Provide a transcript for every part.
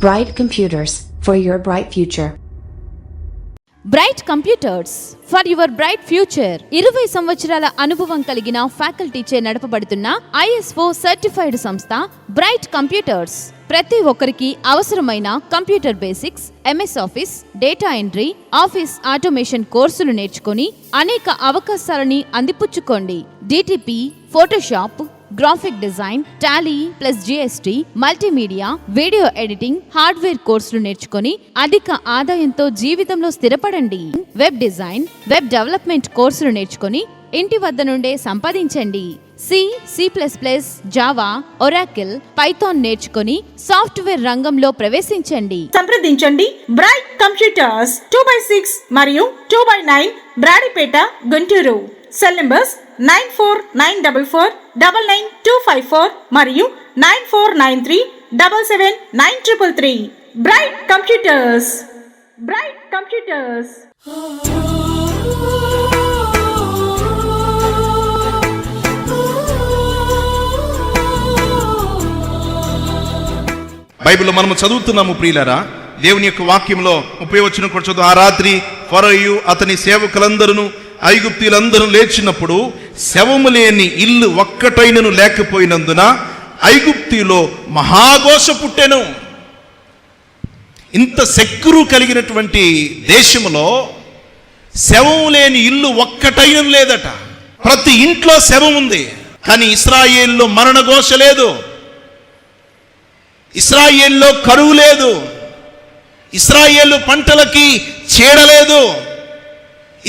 Bright Computers, for your bright future. Bright computers for your bright future. 20 సంవత్సరాల అనుభవం కలిగిన ఫ్యాకల్టీచే నడపబడుతున్న ISO certified సంస్థ bright computers. ప్రతి ఒక్కరికి అవసరమైన computer basics, MS office, data entry, office automation కోర్సులు నేర్చుకొని అనేక అవకాశాలని అందిపుచ్చుకోండి. DTP, Photoshop, graphic design, Tally plus GST, multimedia, video editing, hardware కోర్సులు నేర్చుకొని అధిక ఆదాయంతో జీవితంలో స్థిరపడండి. వెబ్ డిజైన్, వెబ్ డెవలప్మెంట్ కోర్సులు నేర్చుకొని ఇంటి వద్ద నుండే సంపాదించండి. C++, జావా, ఒరాకిల్, పైథాన్ నేర్చుకొని సాఫ్ట్వేర్ రంగంలో ప్రవేశించండి. సంప్రదించండి బ్రైట్ కంప్యూటర్స్ 2/6 మరియు 2/9 బ్రాడిపేట, గుంటూరు. సెల్ నంబర్స్ 9494499254 మరియు 9493779333. Bright computers. Bright computers. బైబిల్లో మనము చదువుతున్నాము ప్రియులారా, దేవుని యొక్క వాక్యంలో 30 వచనం కూడా చదువు. ఆ రాత్రి ఫరోయు అతని సేవకులందరూ ఐగుప్తీయులందరూ లేచినప్పుడు శవము లేని ఇల్లు ఒక్కటైనను లేకపోయినందున ఐగుప్తిలో మహాఘోష పుట్టెను. ఇంత సెక్యూరు కలిగినటువంటి దేశంలో శవం లేని ఇల్లు ఒక్కటైనను లేదట. ప్రతి ఇంట్లో శవం ఉంది, కానీ ఇశ్రాయేల్లో మరణఘోష లేదు, ఇశ్రాయేల్లో కరువు లేదు, ఇశ్రాయేలు పంటలకి చీడలేదు.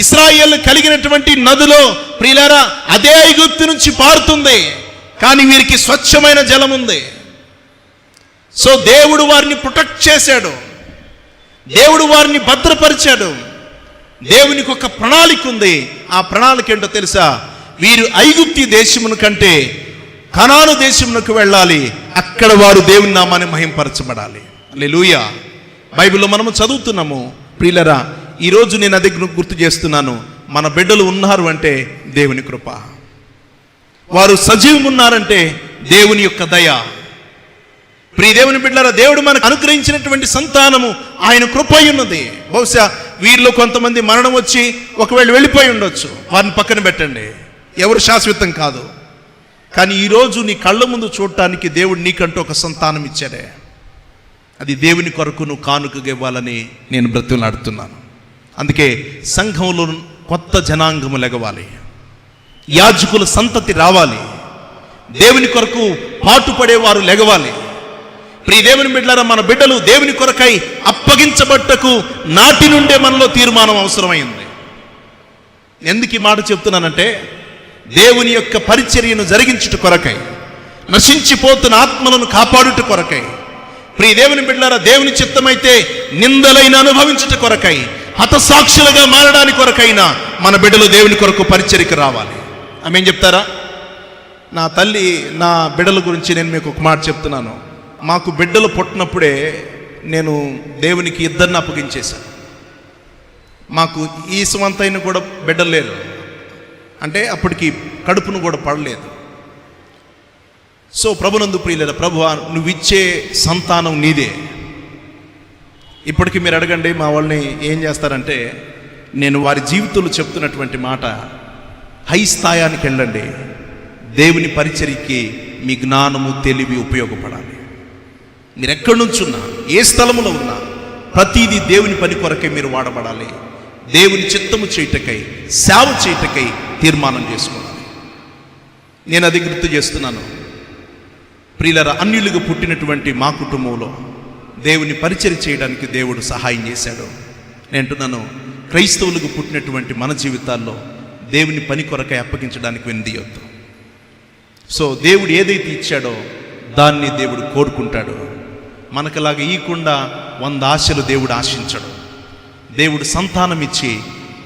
ఇశ్రాయేలు కలిగినటువంటి నదిలో ప్రియులారా అదే ఐగుప్తు నుంచి పారుతుంది, కానీ వీరికి స్వచ్ఛమైన జలం ఉంది. సో దేవుడు వారిని ప్రొటెక్ట్ చేశాడు, దేవుడు వారిని భద్రపరిచాడు. దేవునికి ఒక ప్రణాళిక ఉంది. ఆ ప్రణాళిక ఏంటో తెలుసా? వీరు ఐగుప్తి దేశమును కంటే కనాను దేశమునకు వెళ్ళాలి, అక్కడ వారు దేవుని నామాన్ని మహింపరచబడాలి. హల్లెలూయా. బైబిల్లో మనము చదువుతున్నాము ప్రియులరా. ఈరోజు నేను అది గుర్తు చేస్తున్నాను, మన బిడ్డలు ఉన్నారు అంటే దేవుని కృప, వారు సజీవం ఉన్నారంటే దేవుని యొక్క దయ. ప్రియ దేవుని బిడ్డలారా, దేవుడు మనకు అనుగ్రహించినటువంటి సంతానము ఆయన కృప ఉన్నది. బహుశా వీరిలో కొంతమంది మరణం వచ్చి ఒకవేళ వెళ్ళిపోయి ఉండొచ్చు, వారిని పక్కన పెట్టండి, ఎవరు శాశ్వతం కాదు. కానీ ఈరోజు నీ కళ్ళ ముందు చూడటానికి దేవుడు నీకంటూ ఒక సంతానం ఇచ్చాడే, అది దేవుని కొరకు నువ్వు కానుకగా ఇవ్వాలని నేను బ్రతిమలాడుతున్నాను. అందుకే సంఘంలో కొత్త జనాంగము లెగవాలి, యాజకుల సంతతి రావాలి, దేవుని కొరకు పాటుపడేవారు లెగవాలి. ప్రియ దేవుని బిడ్డలారా, మన బిడ్డలు దేవుని కొరకై అప్పగించబట్టకు నాటి నుండే మనలో తీర్మానం అవసరమైంది. ఎందుకు ఈ మాట చెప్తున్నానంటే, దేవుని యొక్క పరిచర్యను జరిగించుట కొరకై, నశించిపోతున్న ఆత్మలను కాపాడుట కొరకై. ప్రియ దేవుని బిడ్డలారా, దేవుని చిత్తమైతే నిందలైన అనుభవించుట కొరకై, హతసాక్షులుగా మారడానికి కొరకైనా మన బిడ్డలు దేవుని కొరకు పరిచర్యకు రావాలి. ఆమేన్ చెప్తారా? నా తల్లి, నా బిడ్డల గురించి నేను మీకు ఒక మాట చెప్తున్నాను. మాకు బిడ్డలు పుట్టినప్పుడే నేను దేవునికి 2 అప్పగించేశాను. మాకు ఈ సుమంతైన కూడా బిడ్డలు లేరు, అంటే అప్పటికి కడుపును కూడా పడలేదు. సో ప్రభునందు ప్రియులారా, ప్రభువా నువ్విచ్చే సంతానం నీదే. ఇప్పటికీ మీరు అడగండి, మా వాళ్ళని ఏం చేస్తారంటే, నేను వారి జీవితంలో చెప్తున్నటువంటి మాట, హై స్థాయానికి వెళ్ళండి, దేవుని పరిచర్యకి మీ జ్ఞానము తెలివి ఉపయోగపడాలి. మీరు ఎక్కడి నుంచి ఉన్నా, ఏ స్థలములో ఉన్నా, ప్రతిదీ దేవుని పని కొరకై మీరు వాడబడాలి. దేవుని చిత్తము చేయటకై, సేవ చేయటకై తీర్మానం చేసుకోవాలి. నేను అది గుర్తు చేస్తున్నాను ప్రియులారా. అన్యులుగా పుట్టినటువంటి మా కుటుంబంలో దేవుని పరిచర్య చేయడానికి దేవుడు సహాయం చేశాడు. నేను అంటున్నాను, క్రైస్తవులకు పుట్టినటువంటి మన జీవితాల్లో దేవుని పని కొరకై అప్పగించడానికి వెనుదీయొద్దు. సో దేవుడు ఏదైతే ఇచ్చాడో దాన్ని దేవుడు కోరుకుంటాడు. మనకులాగా ఈకుండా 100 ఆశలు దేవుడు ఆశించడు. దేవుడు సంతానం ఇచ్చి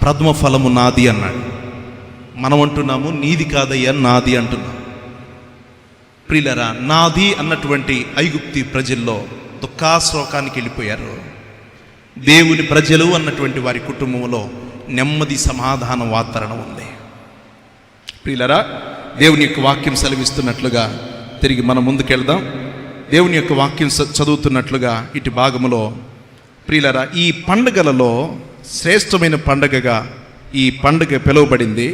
ప్రథమ ఫలము నాది అన్నాడు. మనం అంటున్నాము నీది కాదయ్యా నాది అంటున్నాం. ప్రియులారా, నాది అన్నటువంటి ఐగుప్తి ప్రజల్లో దుఃఖాశ్లోకానికి వెళ్ళిపోయారు. దేవుని ప్రజలు అన్నటువంటి వారి కుటుంబంలో నెమ్మది, సమాధాన వాతావరణం ఉంది. ప్రియులారా, దేవుని యొక్క వాక్యం సెలవిస్తున్నట్లుగా తిరిగి మనం ముందుకెళ్దాం. దేవుని యొక్క వాక్యం చదువుతున్నట్లుగా ఇటు భాగములో ప్రియులారా, ఈ పండుగలలో శ్రేష్టమైన పండుగగా ఈ పండుగ పిలువబడింది.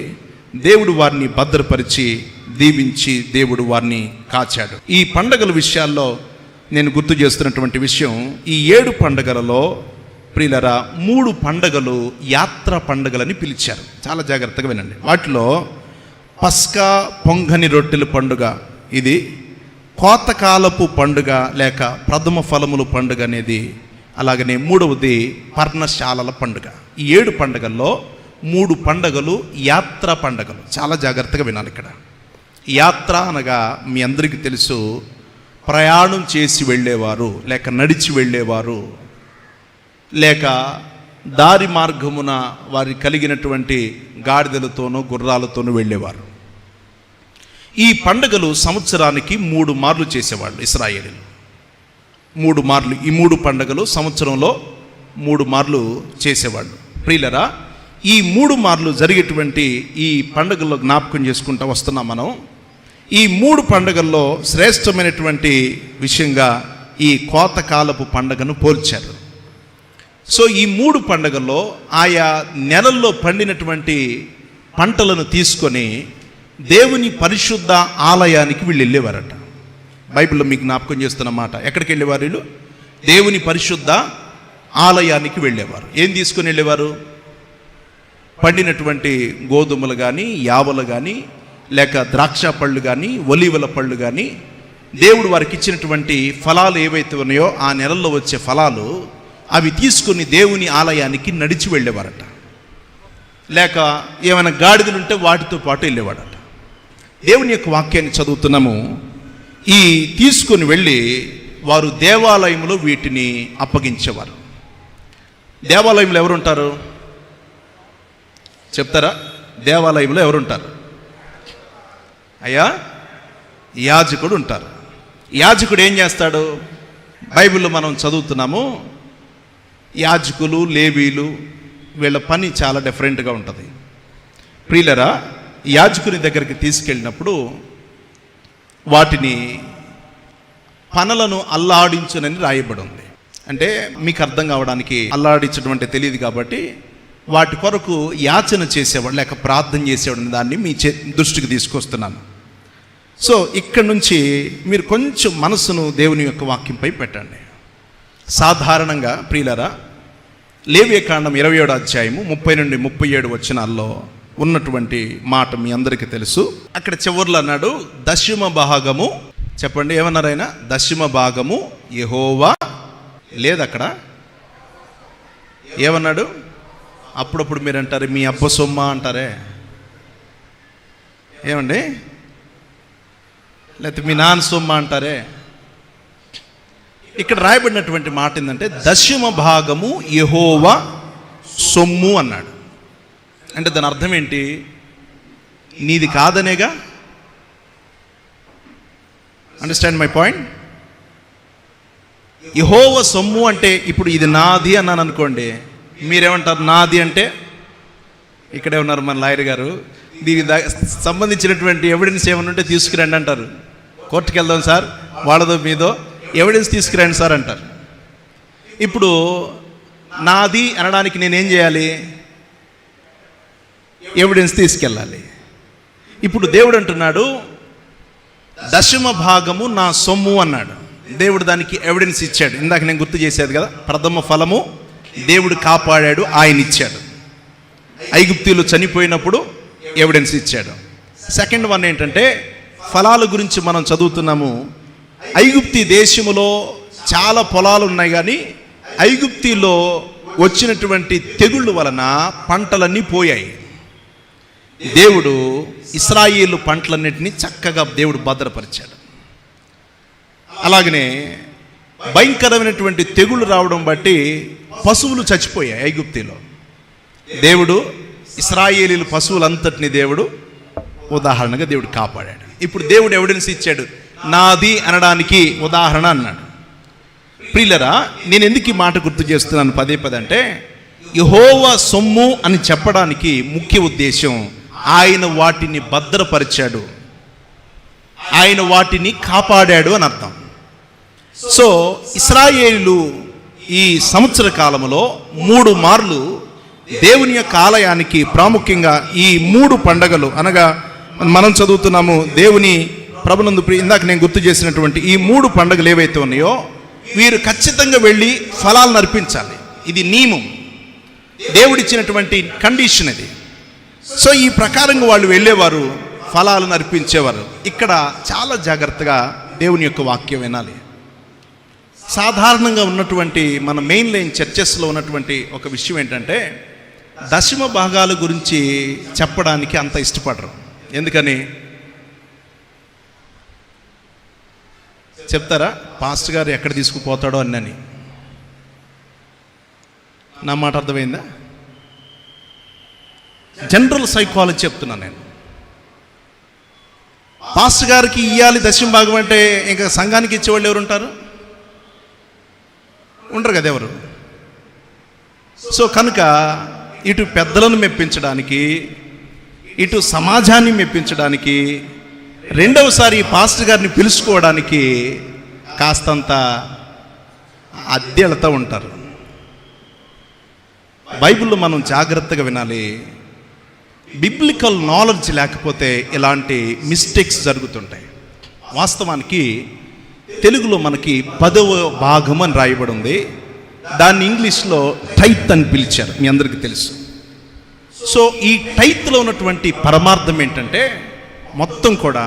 దేవుడు వారిని భద్రపరిచి దీవించి దేవుడు వారిని కాచాడు. ఈ పండుగల విషయాల్లో నేను గుర్తు చేస్తున్నటువంటి విషయం, ఈ 7 పండుగలలో ప్రియులారా 3 పండుగలు యాత్రా పండుగలని పిలిచారు. చాలా జాగ్రత్తగా వినండి. వాటిలో పస్కా పొంగని రొట్టెల పండుగ, ఇది కోతకాలపు పండుగ లేక ప్రథమ ఫలముల పండుగ అనేది, అలాగనే 3వది పర్ణశాలల పండుగ. ఈ 7 పండుగల్లో 3 పండుగలు యాత్రా పండుగలు. చాలా జాగ్రత్తగా వినాలి. ఇక్కడ యాత్ర అనగా మీ అందరికీ తెలుసు, ప్రయాణం చేసి వెళ్ళేవారు, లేక నడిచి వెళ్ళేవారు, లేక దారి మార్గమున వారి కలిగినటువంటి గాడిదలతోనూ గుర్రాలతోనూ వెళ్ళేవారు. ఈ పండుగలు సంవత్సరానికి 3 మార్లు చేసేవాళ్ళు ఇశ్రాయేలీయులు. 3 మార్లు, ఈ 3 పండుగలు సంవత్సరంలో 3 మార్లు చేసేవాళ్ళు. ప్రియులరా, ఈ 3 మార్లు జరిగేటువంటి ఈ పండుగల్లో జ్ఞాపకం చేసుకుంటూ వస్తున్నాం మనం. ఈ 3 పండుగల్లో శ్రేష్టమైనటువంటి విషయంగా ఈ కోతకాలపు పండుగను పోల్చారు. సో ఈ 3 పండుగల్లో ఆయా నెలల్లో పండినటువంటి పంటలను తీసుకొని దేవుని పరిశుద్ధ ఆలయానికి వీళ్ళు వెళ్ళేవారట. బైబిల్లో మీకు జ్ఞాపకం చేస్తున్న మాట. ఎక్కడికి వెళ్ళేవారు వీళ్ళు? దేవుని పరిశుద్ధ ఆలయానికి వెళ్ళేవారు. ఏం తీసుకొని వెళ్ళేవారు? పండినటువంటి గోధుమలు కానీ, యావలు కానీ, లేక ద్రాక్ష పళ్ళు కానీ, ఒలీవల పళ్ళు కానీ, దేవుడు వారికి ఇచ్చినటువంటి ఫలాలు ఏవైతే ఉన్నాయో ఆ నెలల్లో వచ్చే ఫలాలు, అవి తీసుకొని దేవుని ఆలయానికి నడిచి వెళ్ళేవారట. లేక ఏమైనా గాడిదలు ఉంటే వాటితో పాటు వెళ్ళేవాడట. దేవుని యొక్క వాక్యాన్ని చదువుతున్నాము. ఈ తీసుకొని వెళ్ళి వారు దేవాలయంలో వీటిని అప్పగించేవారు. దేవాలయంలో ఎవరుంటారు చెప్తారా? దేవాలయంలో ఎవరుంటారు? అయ్యా, యాజకుడు ఉంటారు. యాజకుడు ఏం చేస్తాడు? బైబిల్లో మనం చదువుతున్నాము, యాజకులు, లేవీలు, వీళ్ళ పని చాలా డిఫరెంట్గా ఉంటుంది. ప్రియులరా, యాజకుని దగ్గరికి తీసుకెళ్ళినప్పుడు వాటిని పనులను అల్లాడించునని రాయబడి ఉంది. అంటే మీకు అర్థం కావడానికి అల్లాడించడం అంటే తెలియదు కాబట్టి వాటి కొరకు యాచన చేసేవాడు లేక ప్రార్థన చేసేవాడు, దాన్ని మీ దృష్టికి తీసుకొస్తున్నాను. సో ఇక్కడ నుంచి మీరు కొంచెం మనసును దేవుని యొక్క వాక్యంపై పెట్టండి. సాధారణంగా ప్రియులరా, లేవియకాండం 27వ అధ్యాయము 30 నుండి 37 వచనాల్లో ఉన్నటువంటి మాట మీ అందరికీ తెలుసు. అక్కడ చివర్లో అన్నాడు, 10వ భాగము, చెప్పండి ఏమన్నారు ఆయన? 10వ భాగము యెహోవా. లేదు అక్కడ ఏమన్నాడు? అప్పుడప్పుడు మీరు అంటారు మీ అబ్బ సొమ్మ అంటారే, ఏమండి? లేకపోతే మీ నాన్న సొమ్మ అంటారే. ఇక్కడ రాయబడినటువంటి మాట ఏంటంటే 10వ భాగము యెహోవా సొమ్ము అన్నాడు. అంటే దాని అర్థం ఏంటి? నీది కాదనేగా. Understand my point? యెహోవా సొమ్ము అంటే ఇప్పుడు ఇది నాది అన్నాను అనుకోండి, మీరేమంటారు? నాది అంటే ఇక్కడే ఉన్నారు మన లాయర్ గారు, దీనికి సంబంధించినటువంటి ఎవిడెన్స్ ఏమైనా ఉంటే తీసుకురండి అంటారు. కోర్టుకు వెళ్దాం సార్, వాళ్ళదో మీదో ఎవిడెన్స్ తీసుకురండి సార్ అంటారు. ఇప్పుడు నాది అనడానికి నేనేం చేయాలి? ఎవిడెన్స్ తీసుకెళ్ళాలి. ఇప్పుడు దేవుడు అంటున్నాడు 10వ భాగము నా సొమ్ము అన్నాడు. దేవుడు దానికి ఎవిడెన్స్ ఇచ్చాడు. ఇందాక నేను గుర్తు చేసేది కదా, ప్రథమ ఫలము దేవుడు కాపాడాడు, ఆయన ఇచ్చాడు. ఐగుప్తీయులు చనిపోయినప్పుడు ఎవిడెన్స్ ఇచ్చాడు. సెకండ్ వన్ ఏంటంటే, ఫలాల గురించి మనం చదువుతున్నాము. ఐగుప్తి దేశములో చాలా పొలాలు ఉన్నాయి, కానీ ఐగుప్తిలో వచ్చినటువంటి తెగుళ్ళు వలన పంటలన్నీ పోయాయి. దేవుడు ఇశ్రాయేలు పంటలన్నిటినీ చక్కగా దేవుడు భద్రపరిచాడు. అలాగనే భయంకరమైనటువంటి తెగుళ్ళు రావడం బట్టి పశువులు చచ్చిపోయాయి ఐగుప్తిలో. దేవుడు ఇశ్రాయేలీలు పశువులంతటిని దేవుడు ఉదాహరణగా దేవుడు కాపాడాడు. ఇప్పుడు దేవుడు ఎవిడెన్స్ ఇచ్చాడు, నాది అనడానికి ఉదాహరణ అన్నాడు. ప్రియులరా, నేను ఎందుకు ఈ మాట గుర్తు చేస్తున్నాను పదే పదే అంటే, యెహోవా సొమ్ము అని చెప్పడానికి ముఖ్య ఉద్దేశం, ఆయన వాటిని భద్రపరిచాడు, ఆయన వాటిని కాపాడాడు అని అర్థం. సో ఇశ్రాయేలు ఈ సంవత్సర కాలంలో 3 మార్లు దేవుని యొక్క ఆలయానికి ప్రాముఖ్యంగా ఈ 3 పండగలు అనగా మనం చదువుతున్నాము దేవుని ప్రభునందు ఇందాక నేను గుర్తు చేసినటువంటి ఈ 3 పండుగలు ఏవైతే ఉన్నాయో వీరు ఖచ్చితంగా వెళ్ళి ఫలాలను అర్పించాలి. ఇది నియమం, దేవుడిచ్చినటువంటి కండిషన్ ఇది. సో ఈ ప్రకారంగా వాళ్ళు వెళ్ళేవారు, ఫలాలను అర్పించేవారు. ఇక్కడ చాలా జాగ్రత్తగా దేవుని యొక్క వాక్యం వినాలి. సాధారణంగా ఉన్నటువంటి మన మెయిన్ లైన్ చర్చెస్లో ఉన్నటువంటి ఒక విషయం ఏంటంటే దశమ భాగాల గురించి చెప్పడానికి అంత ఇష్టపడరు. ఎందుకని చెప్తారా? పాస్టర్ గారు ఎక్కడ తీసుకుపోతాడో అన్నని. నా మాట అర్థమైందా? జనరల్ సైకాలజీ చెప్తున్నాను నేను. పాస్టర్ గారికి ఇవ్వాలి దశమ భాగం అంటే ఇంకా సంఘానికి ఇచ్చేవాళ్ళు ఎవరు ఉంటారు? ఉండరు కదా ఎవరు. సో కనుక ఇటు పెద్దలను మెప్పించడానికి, ఇటు సమాజాన్ని మెప్పించడానికి, రెండవసారి పాస్టర్ గారిని పిలుచుకోవడానికి కాస్తంత అద్దెలతో ఉంటారు. బైబిల్లో మనం జాగ్రత్తగా వినాలి. బిబ్లికల్ నాలెడ్జ్ లేకపోతే ఇలాంటి మిస్టేక్స్ జరుగుతుంటాయి. వాస్తవానికి తెలుగులో మనకి 10వ భాగం అని రాయబడి ఉంది. దాన్ని ఇంగ్లీష్లో టైత్ అని పిలిచారు, మీ అందరికీ తెలుసు. సో ఈ టైత్లో ఉన్నటువంటి పరమార్థం ఏంటంటే మొత్తం కూడా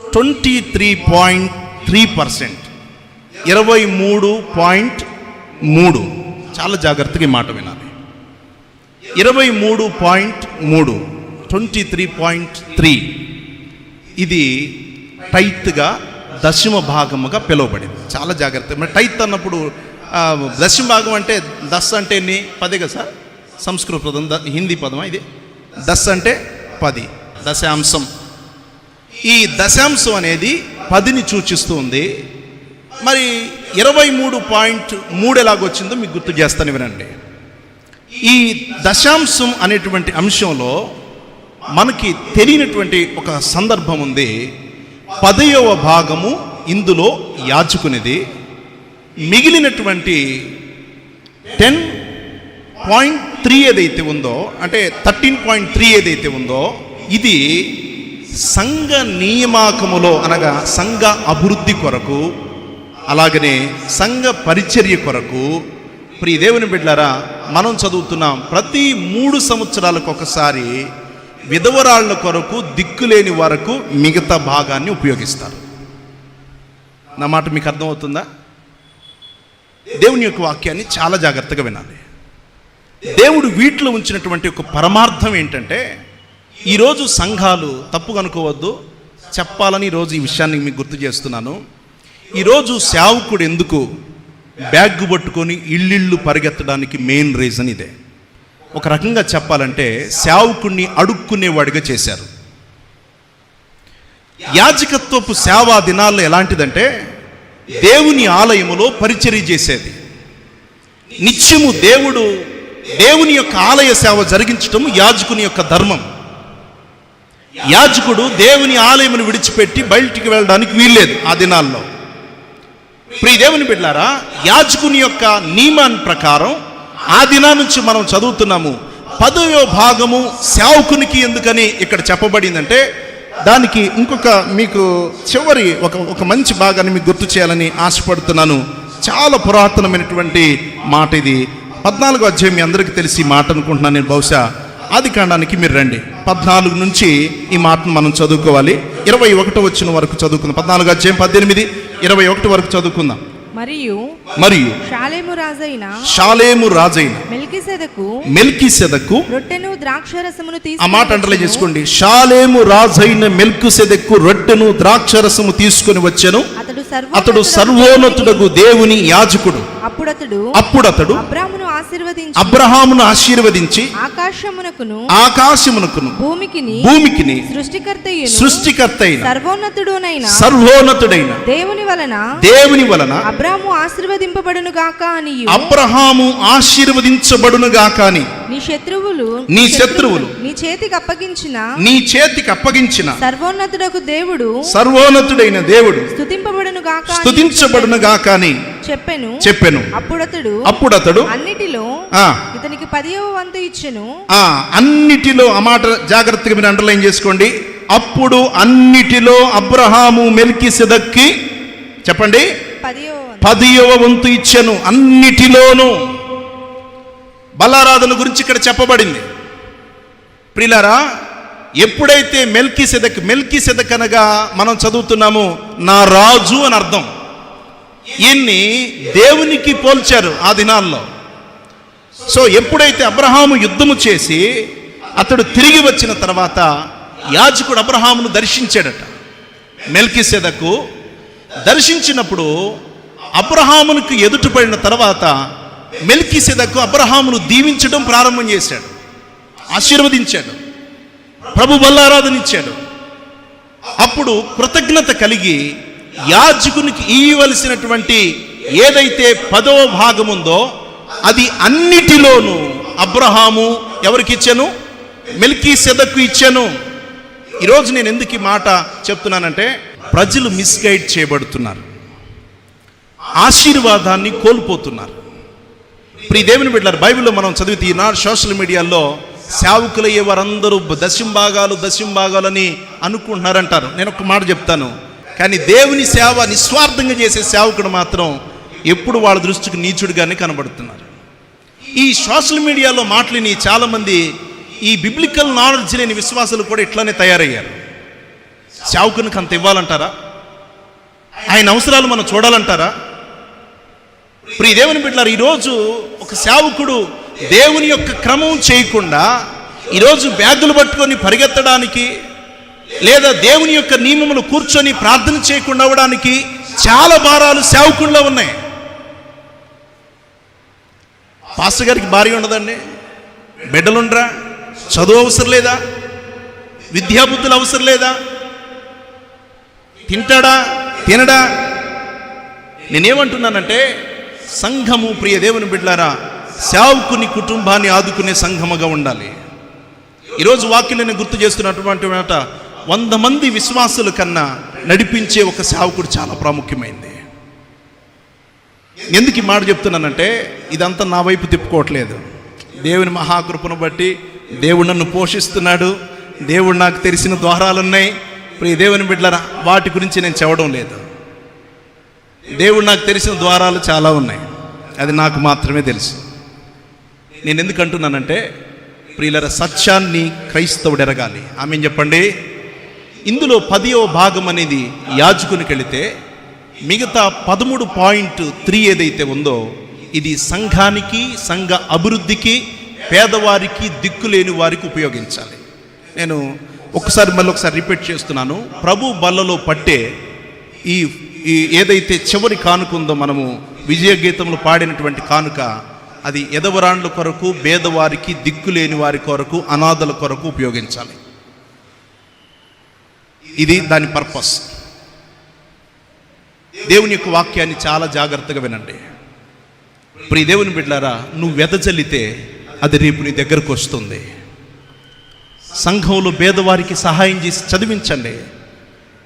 23.3%, 23.3. చాలా జాగ్రత్తగా ఈ మాట వినాలి. 23.3, 23.3 ఇది టైత్గా దశమ భాగముగా పిలువబడింది. చాలా జాగ్రత్త. మరి టైత్ అన్నప్పుడు దశమ భాగం అంటే దశ అంటే ఎన్ని? 10 కదా సార్, సంస్కృత పదం, హిందీ పదమా ఇది? దశ అంటే 10, దశాంశం. ఈ దశాంశం అనేది 10ని సూచిస్తూ ఉంది. మరి 23.3 ఎలాగొచ్చిందో మీకు గుర్తు చేస్తాను, వినండి. ఈ దశాంశం అనేటువంటి అంశంలో మనకి తెలియనటువంటి ఒక సందర్భం ఉంది. 10వ భాగము ఇందులో యాజకునిది, మిగిలినటువంటి 10.3 ఏదైతే ఉందో, అంటే 13.3 ఏదైతే ఉందో, ఇది సంఘ నియామకములో అనగా సంఘ అభివృద్ధి కొరకు, అలాగనే సంఘ పరిచర్య కొరకు. ప్రియ దేవుని బిడ్డలారా, మనం చదువుతున్నాం ప్రతి 3 సంవత్సరాలకు ఒకసారి విధవరాళ్ల కొరకు, దిక్కులేని వరకు మిగతా భాగాన్ని ఉపయోగిస్తారు. నా మాట మీకు అర్థమవుతుందా? దేవుని యొక్క వాక్యాన్ని చాలా జాగ్రత్తగా వినాలి. దేవుడు వీటిలో ఉంచినటువంటి ఒక పరమార్థం ఏంటంటే, ఈరోజు సంఘాలు తప్పుగా అనుకోవద్దు, చెప్పాలని ఈరోజు ఈ విషయాన్ని మీకు గుర్తు చేస్తున్నాను. ఈరోజు సేవకుడు ఎందుకు బ్యాగ్ పట్టుకొని ఇళ్ళిళ్ళు పరిగెత్తడానికి మెయిన్ రీజన్ ఇదే. ఒక రకంగా చెప్పాలంటే సేవకుడిని అడుక్కునేవాడిగా చేశారు. యాజకత్వపు సేవా దినాల్లో ఎలాంటిదంటే దేవుని ఆలయములో పరిచర్య చేసేది. నిత్యము దేవుని యొక్క ఆలయ సేవ జరిగించటం యాజకుని యొక్క ధర్మం. యాజకుడు దేవుని ఆలయమును విడిచిపెట్టి బయటికి వెళ్ళడానికి వీల్లేదు ఆ దినాల్లో. ప్రియ దేవుని బిడ్డలారా, యాజకుని యొక్క నియమాన్ని ప్రకారం ఆ దినా నుంచి మనం చదువుతున్నాము. 10వ భాగము సేవకునికి ఎందుకని ఇక్కడ చెప్పబడిందంటే, దానికి ఇంకొక మీకు చివరి ఒక మంచి భాగాన్ని మీకు గుర్తు చేయాలని ఆశపడుతున్నాను. చాలా పురాతనమైనటువంటి మాట ఇది. 14వ అధ్యాయం మీ అందరికీ తెలిసి మాట అనుకుంటున్నాను నేను. బహుశా ఆది కాండానికి మీరు రండి. 14 నుంచి ఈ మాటను మనం చదువుకోవాలి. 21వ వచనం వరకు చదువుకుందాం. 14వ అధ్యాయం 18, 21 వరకు చదువుకుందాం. మరియు షాలేము రాజైన మెల్కీసెదెకు రొట్టెను ద్రాక్షరసమును ఆ మాట అంటలే చేసుకోండి. షాలేము రాజైన మెల్కీసెదెకు రొట్టెను ద్రాక్షరసము తీసుకుని వచ్చెను. అతడు సర్వోన్నతుడగు దేవుని యాజకుడు. అప్పుడతడు అబ్రహామును ఆశీర్వదించి ఆకాశమునకును భూమికిని సృష్టికర్తయైన సర్వోన్నతుడైన దేవుని వలన అబ్రహాము ఆశీర్వదింపబడును గాక అని నీ శత్రువులు నీ చేతికి అప్పగించిన సర్వోన్నతుడైన దేవుడు స్తుతింపబడును గాక అని చెప్పెను. అప్పుడు అతడు అన్నిటిలో ఇతనికి 10వ వంతు ఇచ్చెను. అన్నిటిలో ఆ మాట జాగ్రత్తగా మీరు అండర్లైన్ చేసుకోండి. అప్పుడు అన్నిటిలో అబ్రహాము మెల్కీసెదెకుకి చెప్పండి 10వ వంతు ఇచ్చెను. అన్నిటిలోనూ బలారాధన గురించి ఇక్కడ చెప్పబడింది. ప్రియులారా, ఎప్పుడైతే మెల్కీసెదెకు అనగా మనం చదువుతున్నాము నా రాజు అని అర్థం. ఈయన్ని దేవునికి పోల్చారు ఆ దినాల్లో. సో ఎప్పుడైతే అబ్రహాము యుద్ధము చేసి అతడు తిరిగి వచ్చిన తర్వాత యాజకుడు అబ్రహామును దర్శించాడట. మెల్కీసెదెకు దర్శించినప్పుడు అబ్రహామునికి ఎదుటపడిన తర్వాత మెల్కీసెదెకు అబ్రహామును దీవించడం ప్రారంభం చేశాడు, ఆశీర్వదించాడు, ప్రభు బల్లారాధన ఇచ్చాడు. అప్పుడు కృతజ్ఞత కలిగి యాజకునికి ఇవ్వవలసినటువంటి ఏదైతే 10వ భాగం ఉందో అది అన్నిటిలోనూ అబ్రహాము ఎవరికి ఇచ్చాను? మెల్కీసెదెకు ఇచ్చాను. ఈరోజు నేను ఎందుకు ఈ మాట చెప్తున్నానంటే ప్రజలు మిస్గైడ్ చేయబడుతున్నారు, ఆశీర్వాదాన్ని కోల్పోతున్నారు. ప్రియ దేవుని బిడ్డలారా, బైబిల్లో మనం చదివితే ఈనాడు సోషల్ మీడియాలో సేవకులయ్యే వారందరూ దశంభాగాలని అనుకుంటున్నారంటారు. నేను ఒక మాట చెప్తాను, కానీ దేవుని సేవ నిస్వార్థంగా చేసే సేవకుడు మాత్రం ఎప్పుడు వాళ్ళ దృష్టికి నీచుడుగానే కనబడుతున్నారు. ఈ సోషల్ మీడియాలో మాటలని చాలామంది ఈ బిబ్లికల్ నాలెడ్జ్ లేని విశ్వాసాలు కూడా ఇట్లానే తయారయ్యారు. సేవకునికి అంత ఇవ్వాలంటారా? ఆయన అవసరాలు మనం చూడాలంటారా? ప్రియ దేవుని బిడ్డలారా, ఈరోజు ఒక సేవకుడు దేవుని యొక్క క్రమం చేయకుండా ఈరోజు బ్యాగులు పట్టుకొని పరిగెత్తడానికి లేదా దేవుని యొక్క నియమములు కూర్చొని ప్రార్థన చేయకుండా అవ్వడానికి చాలా భారాలు సేవకుల్లో ఉన్నాయి. పాస్టర్ గారికి భార్య ఉండదండి, బిడ్డలుండ్రా, చదువు అవసరం లేదా, విద్యాబుద్ధులు అవసరం లేదా, తింటాడా తినడా? నేనేమంటున్నానంటే సంఘము, ప్రియ దేవుని బిడ్డలారా, సేవకుని కుటుంబాన్ని ఆదుకునే సంఘముగా ఉండాలి. ఈరోజు వాక్యాలను గుర్తు చేస్తున్నటువంటి మాట, 100 మంది విశ్వాసుల కన్నా నడిపించే ఒక సేవకుడు చాలా ప్రాముఖ్యమైంది. ఎందుకు ఈ మాట చెప్తున్నానంటే ఇదంతా నా వైపు తిప్పుకోవట్లేదు. దేవుని మహాకృపను బట్టి దేవుడు నన్ను పోషిస్తున్నాడు, దేవుడు నాకు తెలిసిన ద్వారాలు ఉన్నాయి. ప్రియ దేవుని బిడ్డలారా, వాటి గురించి నేను చెప్పడం లేదు. దేవుడు నాకు తెలిసిన ద్వారాలు చాలా ఉన్నాయి, అది నాకు మాత్రమే తెలుసు. నేను ఎందుకు అంటున్నానంటే ప్రియులారా, సత్యాన్ని క్రైస్తవుడు ఎరగాలి. ఆమెన్ చెప్పండి. ఇందులో 10వ భాగం అనేది యాజకునికి వెళితే మిగతా 13.3 ఏదైతే ఉందో ఇది సంఘానికి, సంఘ అభివృద్ధికి, పేదవారికి, దిక్కులేని వారికి ఉపయోగించాలి. నేను మళ్ళొకసారి రిపీట్ చేస్తున్నాను. ప్రభు బల్లలో పట్టే ఈ ఏదైతే చివరి కానుక ఉందో, మనము విజయ గీతంలో పాడినటువంటి కానుక, అది ఎదవరాండ్ల కొరకు, పేదవారికి, దిక్కులేని వారి కొరకు, అనాథల కొరకు ఉపయోగించాలి. ఇది దాని పర్పస్. దేవుని యొక్క వాక్యాన్ని చాలా జాగ్రత్తగా వినండి. ప్రియ దేవుని బిడ్డలారా, నువ్వు వెదజల్లితే అది రేపు నీ దగ్గరకు వస్తుంది. సంఘంలో పేదవారికి సహాయం చేసి చదివించండి.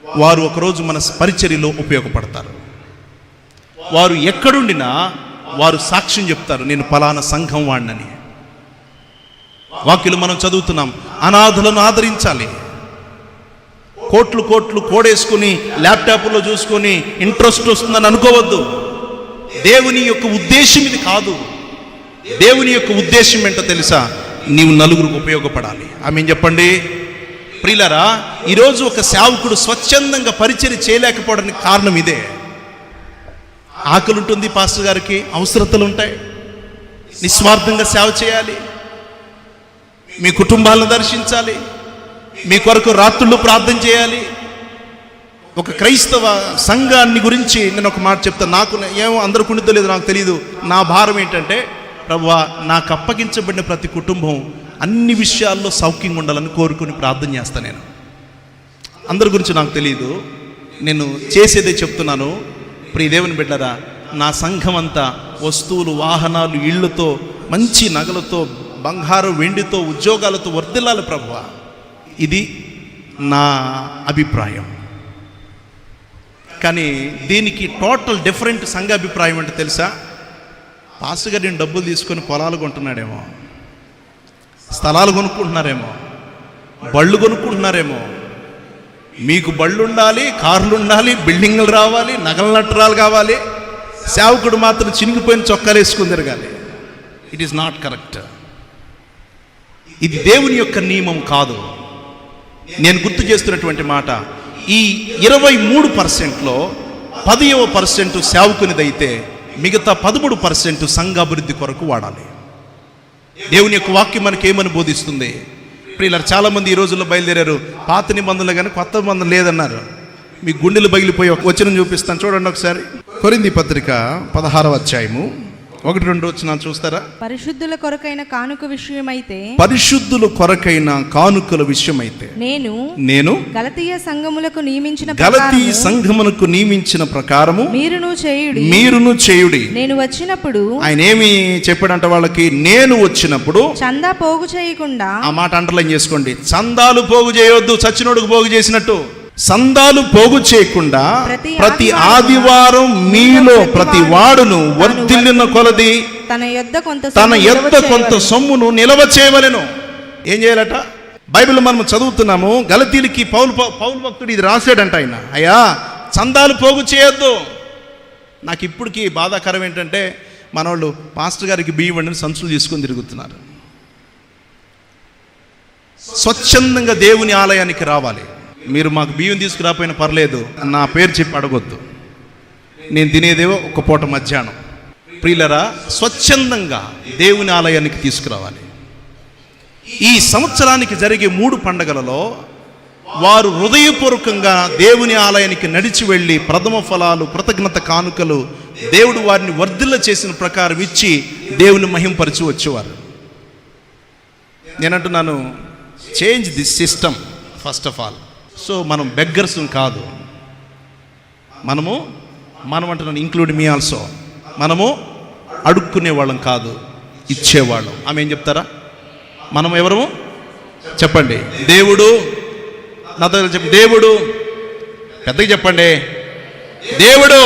వారు ఒకరోజు మన పరిచర్యలో ఉపయోగపడతారు. వారు ఎక్కడుండినా వారు సాక్ష్యం చెప్తారు, నేను పలానా సంఘం వాడినని. వాక్యలు మనం చదువుతున్నాం, అనాథలను ఆదరించాలి. కోట్లు కోడేసుకుని ల్యాప్టాప్లో చూసుకొని ఇంట్రెస్ట్ వస్తుందని అనుకోవద్దు. దేవుని యొక్క ఉద్దేశం ఇది కాదు. దేవుని యొక్క ఉద్దేశం ఏంటో తెలుసా? నీవు నలుగురికి ఉపయోగపడాలి. ఆమేన్ చెప్పండి. ప్రియులారా, ఈరోజు ఒక సేవకుడు స్వచ్ఛందంగా పరిచర్య చేయలేకపోవడానికి కారణం ఇదే. ఆకలి ఉంటుంది పాస్టర్ గారికి, అవసరతలు ఉంటాయి, నిస్వార్థంగా సేవ చేయాలి, మీ కుటుంబాలను దర్శించాలి, మీ కొరకు రాత్రుళ్ళు ప్రార్థన చేయాలి. ఒక క్రైస్తవ సంఘాన్ని గురించి నేను ఒక మాట చెప్తాను. నాకు ఏమో అందరికి ఉండితో లేదు నాకు తెలియదు. నా భారం ఏంటంటే ప్రభువా నాకు అప్పగించబడిన ప్రతి కుటుంబం అన్ని విషయాల్లో సౌఖ్యంగా ఉండాలని కోరుకుని ప్రార్థన చేస్తాను. నేను అందరి గురించి నాకు తెలియదు, నేను చేసేదే చెప్తున్నాను. ప్రియ దేవుని బిడ్డరా, నా సంఘం అంతా వస్తువులు, వాహనాలు, ఇళ్లతో, మంచి నగలతో, బంగారు వెండితో, ఉద్యోగాలతో వర్ధిల్లాలి ప్రభువా. ఇది నా అభిప్రాయం. కానీ దీనికి టోటల్ డిఫరెంట్ సంఘ అభిప్రాయం అంటే తెలుసా? పాస్టర్ గారు నేను డబ్బులు తీసుకొని పొలాలు కొంటున్నాడేమో, స్థలాలు కొనుక్కుంటున్నారేమో, బళ్ళు కొనుక్కుంటున్నారేమో. మీకు బళ్ళు ఉండాలి, కార్లు ఉండాలి, బిల్డింగ్లు రావాలి, నగల నట్టరాలు కావాలి, సేవకుడు మాత్రం చినిగిపోయిన చొక్కాలు వేసుకుని తిరగాలి. It is not correct. ఇది దేవుని యొక్క నియమం కాదు. నేను గుర్తు చేస్తున్నటువంటి మాట, ఈ 23%లో 10% సేవకునిదైతే మిగతా 13% సంఘాభివృద్ధి కొరకు వాడాలి. దేవుని యొక్క వాక్యం మనకి ఏమని బోధిస్తుంది? ప్రియులారా, చాలామంది ఈ రోజుల్లో బయలుదేరారు, పాత నిబంధనలు కానీ కొత్త నిబంధనలు లేదన్నారు. మీ గుండెలు బగిలిపోయి ఒక వచనం చూపిస్తాను, చూడండి ఒకసారి. కొరింథీ పత్రిక 16వ అధ్యాయము 1-2 వచనాలు చూస్తారా? పరిశుద్ధుల కొరకైన కానుక విషయమైతే, పరిశుద్ధుల కొరకైన కానుకల విషయమైతే నేను గలతీయ సంఘములకు నియమించిన ప్రకారము మీరును చేయుడి. నేను వచ్చినప్పుడు, ఆయన ఏమి చెప్పాడంట వాళ్ళకి? నేను వచ్చినప్పుడు చందా పోగు చేయకుండా. ఆ మాట అండర్లైన్ చేసుకోండి. చందాలు పోగు చేయొద్దు, చచ్చినోడుకు పోగు చేసినట్టు. సందాలు పోగు చేయకుండా ప్రతి ఆదివారం మీలో ప్రతి వాడును వర్ధిల్లిన కొలది తన యొద్ద కొంత సొమ్మును నిలవ చేయవలెను. ఏం చేయాలట? బైబిల్ మనం చదువుతున్నాము, గలతీయులకి పౌలు భక్తుడు ఇది రాశాడంట. ఆయన, అయ్యా చందాలు పోగు చేయొద్దు. నాకు ఇప్పటికీ బాధాకరం ఏంటంటే, మనోళ్ళు పాస్టర్ గారికి బియ్యం వండిన సంచులు తీసుకొని తిరుగుతున్నారు. స్వచ్ఛందంగా దేవుని ఆలయానికి రావాలి. మీరు మాకు బియ్యం తీసుకురాపోయినా పర్లేదు, నా పేరు చెప్పి అడగొద్దు. నేను తినేదేవో ఒక పూట మధ్యాహ్నం. ప్రియులరా, స్వచ్ఛందంగా దేవుని ఆలయానికి తీసుకురావాలి. ఈ సంవత్సరానికి జరిగే 3 పండగలలో వారు హృదయపూర్వకంగా దేవుని ఆలయానికి నడిచి వెళ్ళి ప్రథమ ఫలాలు, కృతజ్ఞత కానుకలు దేవుడు వారిని వర్ధిల్ల చేసిన ప్రకారం ఇచ్చి దేవుని మహింపరిచి వచ్చేవారు. నేనంటున్నాను, change this system first of all. So మనం బెగ్గర్స్ కాదు, మనం అంటున్నాను, ఇంక్లూడ్ మీ ఆల్సో, మనము అడుక్కునే వాళ్ళం కాదు, ఇచ్చేవాళ్ళం. ఆమె ఏం చెప్తారా? మనం ఎవరు చెప్పండి? దేవుడు, నాతో చెప్పండి, దేవుడు, పెద్దగా చెప్పండి, దేవుడు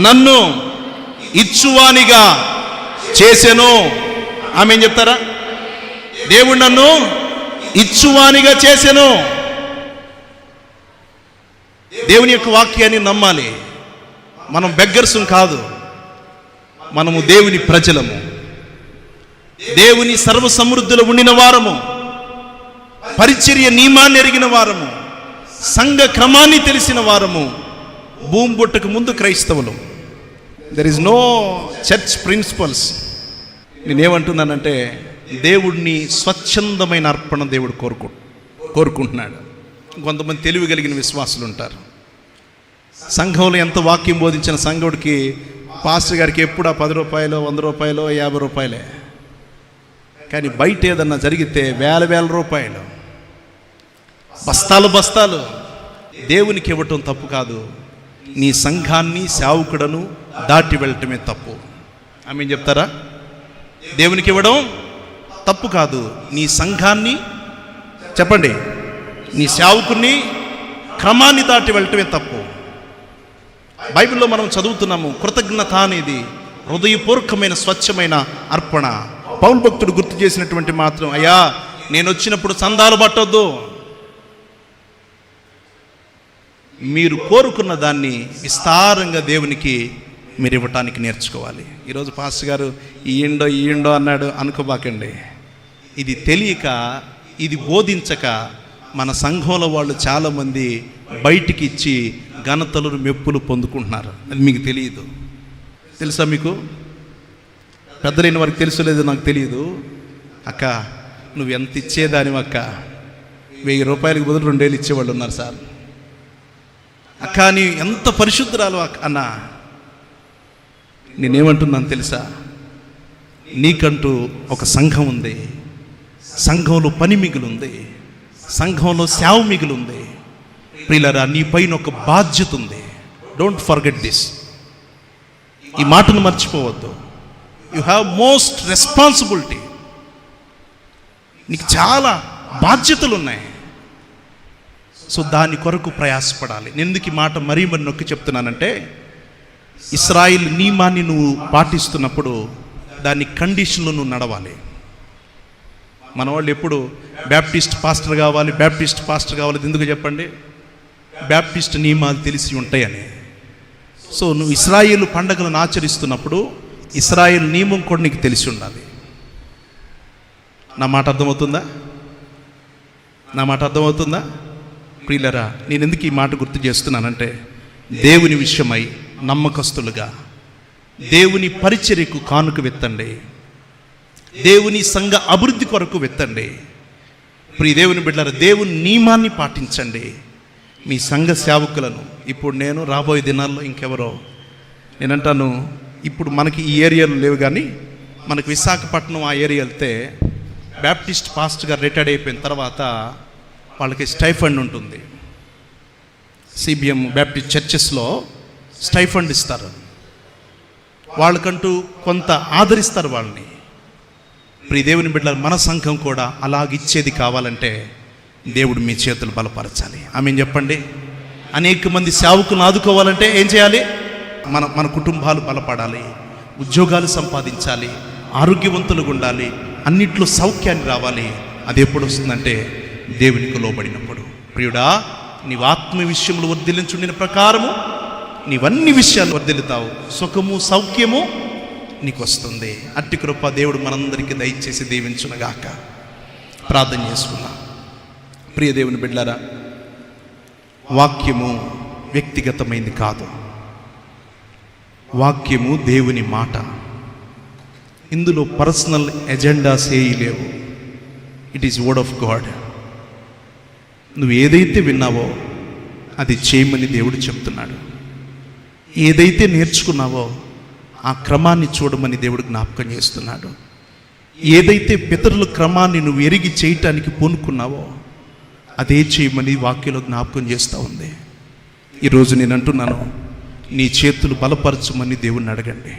నన్ను ఇచ్చువానిగా చేసెను. ఆమె ఏం చెప్తారా? దేవుడు నన్ను ఇచ్చువానిగా చేసెను. దేవుని యొక్క వాక్యాన్ని నమ్మాలి. మనం బెగ్గర్స్ కాదు, మనము దేవుని ప్రజలము, దేవుని సర్వ సమృద్ధిలో ఉండిన వారము, పరిచర్య నియమాన్ని ఎరిగిన వారము, సంఘ క్రమాన్ని తెలిసిన వారము, భూమి పుట్టక ముందు క్రైస్తవులు. There is no church principles. నేనేమంటున్నానంటే, దేవుడిని స్వచ్ఛందమైన అర్పణ దేవుడు కోరుకుంటున్నాడు. కొంతమంది తెలివి కలిగిన విశ్వాసులు ఉంటారు. సంఘంలో ఎంత వాక్యం బోధించిన సంఘుడికి, పాస్టర్ గారికి ఎప్పుడు 10 రూపాయలు, 100 రూపాయలు, 50 రూపాయలే. కానీ బయట ఏదన్నా జరిగితే వేల రూపాయలు, బస్తాలు. దేవునికి ఇవ్వటం తప్పు కాదు, నీ సంఘాన్ని, సేవకుడను దాటి వెళ్ళటమే తప్పు. ఆమె చెప్తారా? దేవునికి ఇవ్వడం తప్పు కాదు, నీ సంఘాన్ని, చెప్పండి, నీ సేవకుని, క్రమాన్ని దాటి వెళ్ళటమే తప్పు. బైబిల్లో మనం చదువుతున్నాము, కృతజ్ఞత అనేది హృదయపూర్వకమైన స్వచ్ఛమైన అర్పణ. పౌలు భక్తుడు గుర్తు చేసినటువంటి మాత్రం, అయ్యా నేను వచ్చినప్పుడు చందాలు పట్టొద్దు, మీరు కోరుకున్న దాన్ని విస్తారంగా దేవునికి మీరు ఇవ్వటానికి నేర్చుకోవాలి. ఈరోజు పాస్టర్ గారు ఈయండో అన్నాడు అనుకోబాకండి. ఇది తెలియక, ఇది బోధించక మన సంఘంలో వాళ్ళు చాలామంది బయటికి ఇచ్చి ఘనతలు, మెప్పులు పొందుకుంటున్నారు. అది మీకు తెలియదు. తెలుసా? మీకు పెద్దలైన వారికి తెలుసలేదు, నాకు తెలియదు. అక్క నువ్వు ఎంత ఇచ్చేదానివి అక్క, 1000 రూపాయలకు బదులు 2000 ఇచ్చేవాళ్ళు ఉన్నారు సార్. అక్క నీ ఎంత పరిశుద్ధురాలు అన్న. నేనేమంటున్నాను తెలుసా? నీకంటూ ఒక సంఘం ఉంది, సంఘంలో పని మిగులుంది, సంఘంలో సేవ మిగులుంది. ప్రియులారా, నీ పైన ఒక బాధ్యత ఉంది. Don't forget this. ఈ మాటను మర్చిపోవద్దు. You have most responsibility. నీకు చాలా బాధ్యతలు ఉన్నాయి. సో దాని కొరకు ప్రయాసపడాలి. నేను ఎందుకు ఈ మాట మరీ నొక్కి చెప్తున్నానంటే, ఇశ్రాయేల్ నియమాన్ని నువ్వు పాటిస్తున్నప్పుడు దాని కండిషన్లో నువ్వు నడవాలి. మన వాళ్ళు ఎప్పుడు బ్యాప్టిస్ట్ పాస్టర్ కావాలి, బ్యాప్టిస్ట్ పాస్టర్ కావాలి. ఎందుకు చెప్పండి? బ్యాప్టిస్ట్ నియమాలు తెలిసి ఉంటాయని. సో నువ్వు ఇశ్రాయేలు పండగలను ఆచరిస్తున్నప్పుడు ఇశ్రాయేల్ నియమం కూడా నీకు తెలిసి ఉండాలి. నా మాట అర్థమవుతుందా? నా మాట అర్థమవుతుందా? ప్రియులరా, నేను ఎందుకు ఈ మాట గుర్తు చేస్తున్నానంటే, దేవుని విషయమై నమ్మకస్తులుగా దేవుని పరిచర్యకు కానుక వెత్తండి, దేవుని సంఘ అభివృద్ధి కొరకు వెత్తండి. ప్రియ దేవుని బిడ్డలారా, దేవుని నియమాన్ని పాటించండి. మీ సంఘ సేవకులను ఇప్పుడు నేను రాబోయే దినాల్లో ఇంకెవరో నేనంటాను, ఇప్పుడు మనకి ఈ ఏరియాలో లేవు, కానీ మనకు విశాఖపట్నం ఆ ఏరియా వెళ్తే బ్యాప్టిస్ట్ పాస్టర్ గారు రిటైర్డ్ అయిపోయిన తర్వాత వాళ్ళకి స్టైఫండ్ ఉంటుంది. సిబిఎం బ్యాప్టిస్ట్ చర్చెస్లో స్టైఫండ్ ఇస్తారు. వాళ్ళకంటూ కొంత ఆదరిస్తారు వాళ్ళని. ప్రియ దేవుని బిడ్డలారా, మన సంఘం కూడా అలాగిచ్చేది కావాలంటే దేవుడు మీ చేతులు బలపరచాలి. ఆమేన్ చెప్పండి. అనేక మంది సేవకులను ఆదుకోవాలంటే ఏం చేయాలి? మన కుటుంబాలు బలపడాలి, ఉద్యోగాలు సంపాదించాలి, ఆరోగ్యవంతులుగా ఉండాలి, అన్నిట్లో సౌఖ్యాన్ని రావాలి. అది ఎప్పుడు వస్తుందంటే దేవునికి లోబడినప్పుడు. ప్రియుడా, నీవు ఆత్మ విషయంలో వర్ధిల్లించుండిన ప్రకారము నీవన్ని విషయాలు వర్ధిల్లుతావు, సుఖము సౌఖ్యము నీకు వస్తుంది. అట్టి కృప దేవుడు మనందరికీ దయచేసి దీవించునుగాక. ప్రార్థన చేసుకుందాం. ప్రియ దేవుని బిడ్డలారా, వాక్యము వ్యక్తిగతమైంది కాదు, వాక్యము దేవుని మాట. ఇందులో పర్సనల్ ఎజెండాస్ ఏవి లేవు. It is word of God. నువ్వు ఏదైతే విన్నావో అది చేయమని దేవుడు చెప్తున్నాడు. ఏదైతే నేర్చుకున్నావో ఆ క్రమాన్ని చూడమని దేవుడు జ్ఞాపకం చేస్తున్నాడు. ఏదైతే పితరుల క్రమాన్ని నువ్వు ఎరిగి చేయటానికి పూనుకున్నావో అదే చేయమని వాక్యంలో జ్ఞాపకం చేస్తూ ఉంది. ఈరోజు నేను అంటున్నాను, నీ చేతులు బలపరచమని దేవుణ్ణి అడగండి.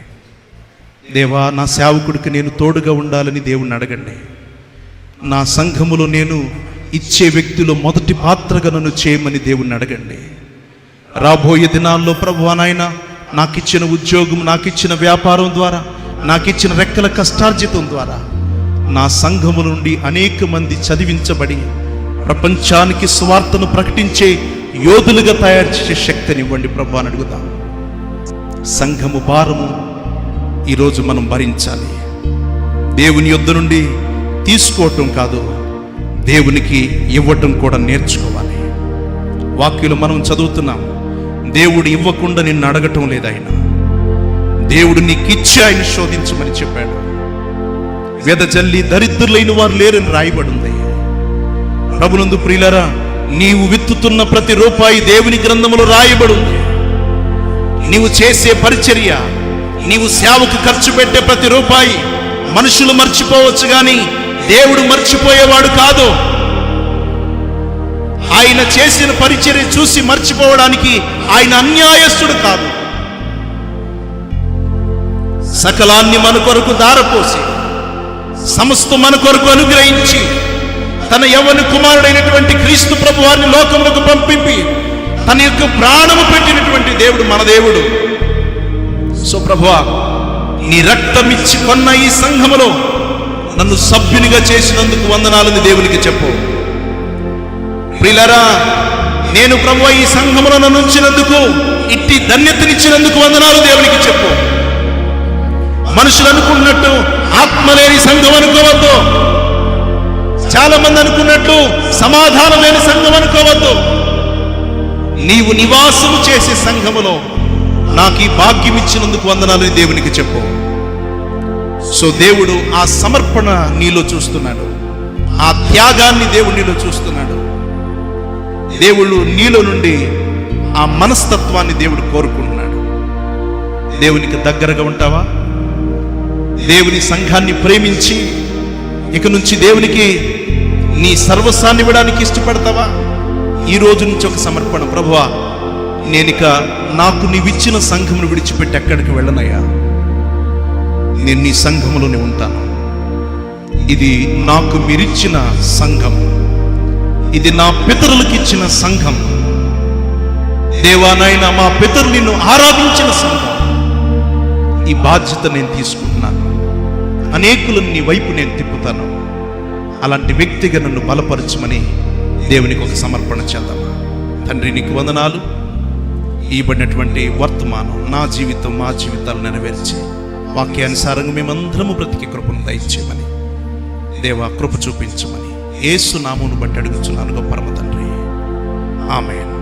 దేవా, నా సేవకుడికి నేను తోడుగా ఉండాలని దేవుణ్ణి అడగండి. నా సంఘములో నేను ఇచ్చే వ్యక్తిలో మొదటి పాత్రగా నన్ను చేయమని దేవుణ్ణి అడగండి. రాబోయే దినాల్లో ప్రభువా నాయనా, నాకిచ్చిన ఉద్యోగం, నాకిచ్చిన వ్యాపారం ద్వారా, నాకిచ్చిన రెక్కల కష్టార్జితం ద్వారా నా సంఘము నుండి అనేక మంది చదివించబడి ప్రపంచానికి స్వార్థను ప్రకటించే యోధులుగా తయారు చేసే శక్తినివ్వండి ప్రభువా అని అడుగుదాం. సంఘము భారము ఈరోజు మనం భరించాలి. దేవుని యొద్ద నుండి తీసుకోవటం కాదు, దేవునికి ఇవ్వటం కూడా నేర్చుకోవాలి. వాక్యంలో మనం చదువుతున్నాం, దేవుడు ఇవ్వకుండా నిన్ను అడగటం లేదు ఆయన. దేవుడు నీకిచ్చి ఆయన శోధించమని చెప్పాడు. వెదజల్లి దరిద్రులైన వారు లేరని రాయబడి ఉంది. ప్రభునందు ప్రియులారా, నీవు విత్తుతున్న ప్రతి రూపాయి దేవుని గ్రంథములో రాయబడి ఉంది. నీవు చేసే పరిచర్య, నీవు సేవకు ఖర్చు పెట్టే ప్రతి రూపాయి మనుషులు మర్చిపోవచ్చు, కానీ దేవుడు మర్చిపోయేవాడు కాదు. ఆయన చేసిన పరిచర్య చూసి మర్చిపోవడానికి ఆయన అన్యాయస్తుడు కాదు. సకలాన్ని మన కొరకు దారపోసి, సమస్త మన కొరకు అనుగ్రహించి, తన యవ్వన కుమారుడైనటువంటి క్రీస్తు ప్రభువారిని లోకములకు పంపింపి తన యొక్క ప్రాణము పెట్టినటువంటి దేవుడు మన దేవుడు. సో ప్రభువా, నీ రక్తమిచ్చి కొన్న ఈ సంఘములో నన్ను సభ్యునిగా చేసినందుకు వందనాలని దేవునికి చెప్పు. ప్రియులారా, నేను ప్రభువా ఈ సంఘములో నన్ను ఉంచినందుకు, ఇట్టి ధన్యతనిచ్చినందుకు వందనాలు దేవునికి చెప్పు. మనుషులు అనుకున్నట్టు ఆత్మలేని సంఘం అనుకోవద్దు. చాలా మంది అనుకున్నట్టు సమాధానం లేని సంఘం అనుకోవద్దు. నీవు నివాసము చేసే సంఘములో నాకు ఈ భాగ్యం ఇచ్చినందుకు వందనాలని దేవునికి చెప్పు. సో దేవుడు ఆ సమర్పణ నీలో చూస్తున్నాడు, ఆ త్యాగాన్ని దేవుడు నీలో చూస్తున్నాడు. దేవుడు నీలో నుండి ఆ మనస్తత్వాన్ని దేవుడు కోరుకుంటున్నాడు. దేవునికి దగ్గరగా ఉంటావా? దేవుని సంఘాన్ని ప్రేమించి ఇక నుంచి దేవునికి నీ సర్వస్వాన్ని ఇవ్వడానికి ఇష్టపడతావా? ఈ రోజు నుంచి ఒక సమర్పణ. ప్రభువా, నేనిక నాకు నీవిచ్చిన సంఘమును విడిచిపెట్టి ఎక్కడికి వెళ్ళనయ్యా. నేను నీ సంఘములోనే ఉంటాను. ఇది నాకు మీరిచ్చిన సంఘం, ఇది నా పితరులకు ఇచ్చిన సంఘం. దేవా నాయనా, మా పితరులు నిన్ను ఆరాధించిన సంఘం. ఈ బాధ్యత నేను తీసుకుంటున్నాను. అనేకులను నీ వైపు నేను తిప్పుతాను. అలాంటి వ్యక్తిగా నన్ను బలపరచమని దేవునికి ఒక సమర్పణ చేద్దామా? తండ్రి, నీకు వందనాలు. ఇవ్వబడినటువంటి వర్తమానం నా జీవితం, మా జీవితాలు నెరవేర్చి వాక్యానుసారంగా మేమందరము బ్రతికి కృపను దయచేయమని, దేవా కృప చూపించమని యేసు నామమును బట్టి అడుగుచున్నాను గొప్ప పరమ తండ్రి. ఆమేన్.